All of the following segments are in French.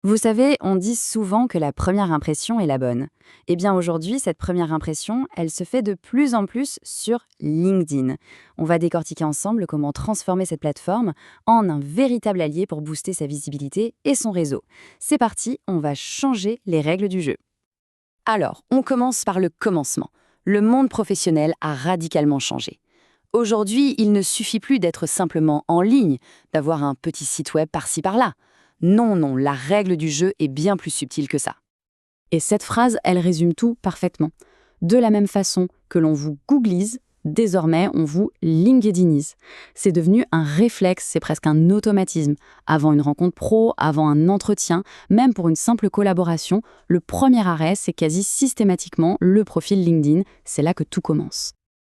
Vous savez, on dit souvent que la première impression est la bonne. Eh bien aujourd'hui, cette première impression, elle se fait de plus en plus sur LinkedIn. On va décortiquer ensemble comment transformer cette plateforme en un véritable allié pour booster sa visibilité et son réseau. C'est parti, on va changer les règles du jeu. Alors, on commence par le commencement. Le monde professionnel a radicalement changé. Aujourd'hui, il ne suffit plus d'être simplement en ligne, d'avoir un petit site web par-ci par-là. Non, non, la règle du jeu est bien plus subtile que ça. Et cette phrase, elle résume tout parfaitement. De la même façon que l'on vous googlise, désormais on vous LinkedInise. C'est devenu un réflexe, c'est presque un automatisme. Avant une rencontre pro, avant un entretien, même pour une simple collaboration, le premier arrêt, c'est quasi systématiquement le profil LinkedIn. C'est là que tout commence.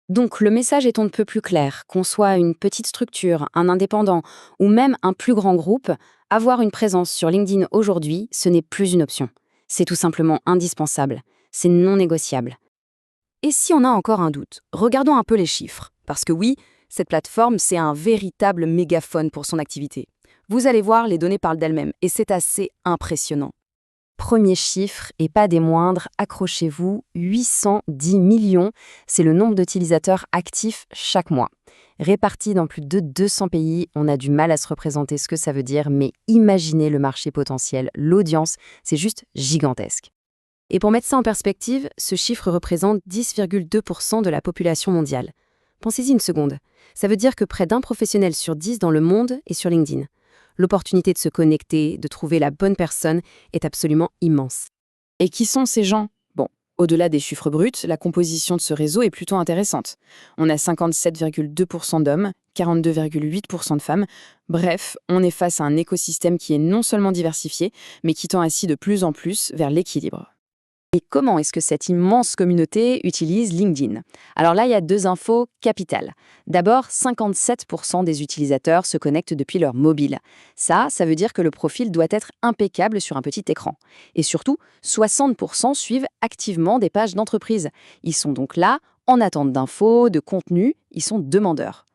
Donc le message est on ne peut plus clair, qu'on soit une petite structure, un indépendant ou même un plus grand groupe, avoir une présence sur LinkedIn aujourd'hui, ce n'est plus une option. C'est tout simplement indispensable, c'est non négociable. Et si on a encore un doute, regardons un peu les chiffres. Parce que oui, cette plateforme, c'est un véritable mégaphone pour son activité. Vous allez voir, les données parlent d'elles-mêmes et c'est assez impressionnant. Premier chiffre, et pas des moindres, accrochez-vous, 810 millions, c'est le nombre d'utilisateurs actifs chaque mois. Répartis dans plus de 200 pays, on a du mal à se représenter ce que ça veut dire, mais imaginez le marché potentiel, l'audience, c'est juste gigantesque. Et pour mettre ça en perspective, ce chiffre représente 10,2% de la population mondiale. Pensez-y une seconde. Ça veut dire que près d'un professionnel sur 10 dans le monde est sur LinkedIn. L'opportunité de se connecter, de trouver la bonne personne est absolument immense. Et qui sont ces gens? Bon, au-delà des chiffres bruts, la composition de ce réseau est plutôt intéressante. On a 57,2% d'hommes, 42,8% de femmes. Bref, on est face à un écosystème qui est non seulement diversifié, mais qui tend ainsi de plus en plus vers l'équilibre. Et comment est-ce que cette immense communauté utilise LinkedIn? Alors là, il y a deux infos capitales. D'abord, 57% des utilisateurs se connectent depuis leur mobile. Ça veut dire que le profil doit être impeccable sur un petit écran. Et surtout, 60% suivent activement des pages d'entreprise. Ils sont donc là, en attente d'infos, de contenu, ils sont demandeurs.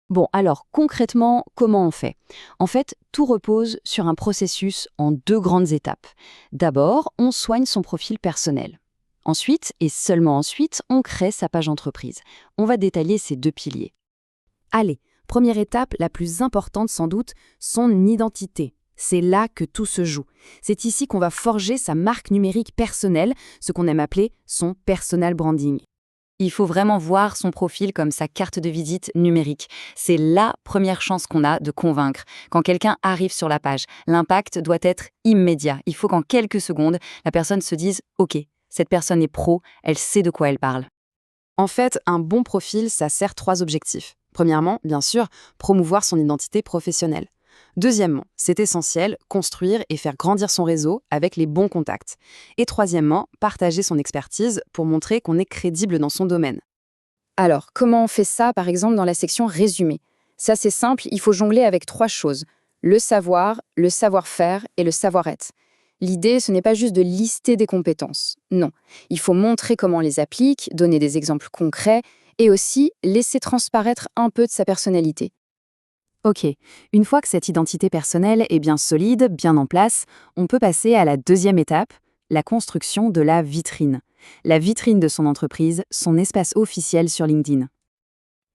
Bon, alors concrètement, comment on fait? En fait, tout repose sur un processus en deux grandes étapes. D'abord, on soigne son profil personnel. Ensuite, et seulement ensuite, on crée sa page entreprise. On va détailler ces deux piliers. Allez, première étape, la plus importante sans doute, son identité. C'est là que tout se joue. C'est ici qu'on va forger sa marque numérique personnelle, ce qu'on aime appeler son personal branding. Il faut vraiment voir son profil comme sa carte de visite numérique. C'est la première chance qu'on a de convaincre. Quand quelqu'un arrive sur la page, l'impact doit être immédiat. Il faut qu'en quelques secondes, la personne se dise « Ok, cette personne est pro, elle sait de quoi elle parle ». En fait, un bon profil, ça sert trois objectifs. Premièrement, bien sûr, promouvoir son identité professionnelle. Deuxièmement, c'est essentiel, construire et faire grandir son réseau avec les bons contacts. Et troisièmement, partager son expertise pour montrer qu'on est crédible dans son domaine. Alors, comment on fait ça, par exemple, dans la section résumé? Ça, c'est simple, il faut jongler avec trois choses. Le savoir, le savoir-faire et le savoir-être. L'idée, ce n'est pas juste de lister des compétences. Non, il faut montrer comment on les applique, donner des exemples concrets et aussi laisser transparaître un peu de sa personnalité. Ok, une fois que cette identité personnelle est bien solide, bien en place, on peut passer à la deuxième étape, la construction de la vitrine. La vitrine de son entreprise, son espace officiel sur LinkedIn.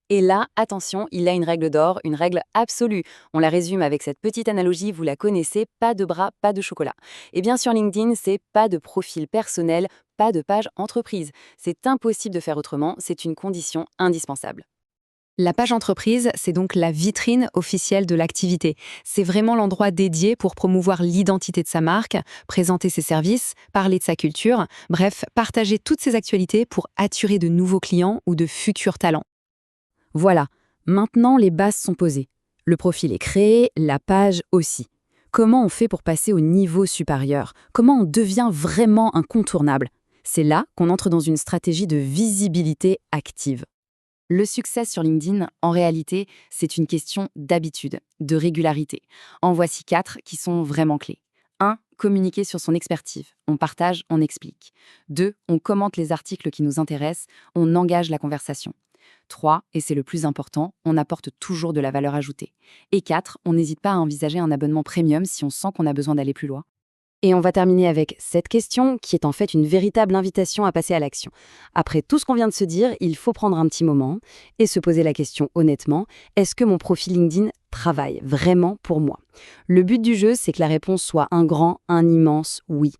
Et là, attention, il a une règle d'or, une règle absolue. On la résume avec cette petite analogie, vous la connaissez, pas de bras, pas de chocolat. Et bien sur LinkedIn, c'est pas de profil personnel, pas de page entreprise. C'est impossible de faire autrement, c'est une condition indispensable. La page entreprise, c'est donc la vitrine officielle de l'activité. C'est vraiment l'endroit dédié pour promouvoir l'identité de sa marque, présenter ses services, parler de sa culture, bref, partager toutes ses actualités pour attirer de nouveaux clients ou de futurs talents. Voilà, maintenant les bases sont posées. Le profil est créé, la page aussi. Comment on fait pour passer au niveau supérieur? Comment on devient vraiment incontournable? C'est là qu'on entre dans une stratégie de visibilité active. Le succès sur LinkedIn, en réalité, c'est une question d'habitude, de régularité. En voici 4 qui sont vraiment clés. 1. Communiquer sur son expertise. On partage, on explique. 2. On commente les articles qui nous intéressent, on engage la conversation. 3. Et c'est le plus important, on apporte toujours de la valeur ajoutée. Et 4. On n'hésite pas à envisager un abonnement premium si on sent qu'on a besoin d'aller plus loin. Et on va terminer avec cette question qui est en fait une véritable invitation à passer à l'action. Après tout ce qu'on vient de se dire, il faut prendre un petit moment et se poser la question honnêtement, est-ce que mon profil LinkedIn travaille vraiment pour moi? Le but du jeu, c'est que la réponse soit un grand, un immense oui.